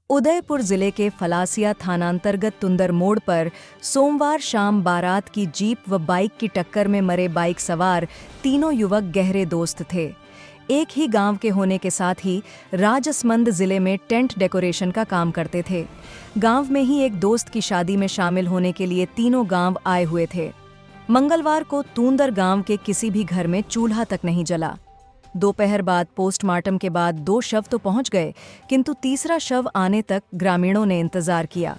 उदयपुर जिले के फलासिया थानांतर्गत तुंदर मोड़ पर सोमवार शाम बारात की जीप व बाइक की टक्कर में मरे बाइक सवार तीनों युवक गहरे दोस्त थे। एक ही गांव के होने के साथ ही राजसमंद जिले में टेंट डेकोरेशन का काम करते थे। गांव में ही एक दोस्त की शादी में शामिल होने के लिए तीनों गांव आए हुए थे। मंगलवार को तुंदर गांव के किसी भी घर में चूल्हा तक नहीं जला। दोपहर बाद पोस्टमार्टम के बाद 2 शव तो पहुंच गए, किंतु तीसरा शव आने तक ग्रामीणों ने इंतजार किया।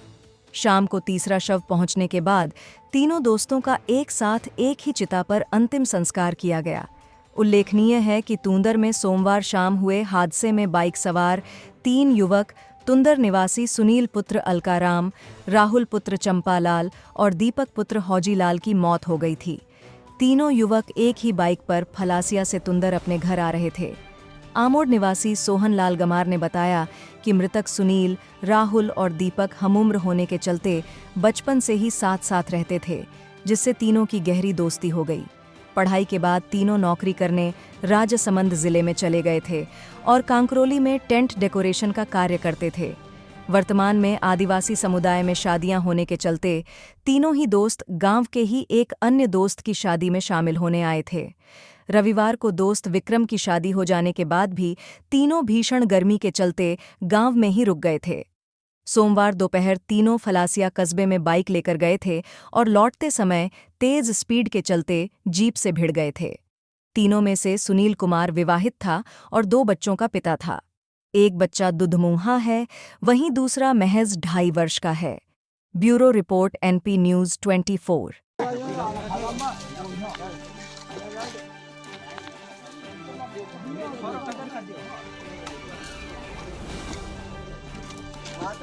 शाम को तीसरा शव पहुंचने के बाद तीनों दोस्तों का एक साथ एक ही चिता पर अंतिम संस्कार किया गया। उल्लेखनीय है कि तुंदर में सोमवार शाम हुए हादसे में बाइक सवार 3 युवक तुंदर निवासी सुनील पुत्र अलकाराम, राहुल पुत्र चंपालाल और दीपक पुत्र हौजीलाल की मौत हो गई थी। तीनों युवक एक ही बाइक पर फलासिया से तुंदर अपने घर आ रहे थे। आमोड़ निवासी सोहन लाल गमार ने बताया कि मृतक सुनील, राहुल और दीपक हमउम्र होने के चलते बचपन से ही साथ साथ रहते थे, जिससे तीनों की गहरी दोस्ती हो गई। पढ़ाई के बाद तीनों नौकरी करने राजसमंद जिले में चले गए थे और कांकरोली में टेंट डेकोरेशन का कार्य करते थे। वर्तमान में आदिवासी समुदाय में शादियां होने के चलते तीनों ही दोस्त गांव के ही एक अन्य दोस्त की शादी में शामिल होने आए थे। रविवार को दोस्त विक्रम की शादी हो जाने के बाद भी तीनों भीषण गर्मी के चलते गांव में ही रुक गए थे। सोमवार दोपहर तीनों फलासिया कस्बे में बाइक लेकर गए थे और लौटते समय तेज स्पीड के चलते जीप से भिड़ गए थे। तीनों में से सुनील कुमार विवाहित था और 2 बच्चों का पिता था। एक बच्चा दुधमुहा है, वहीं दूसरा महज 2.5 वर्ष का है। Bureau report NP news 24। हाँ,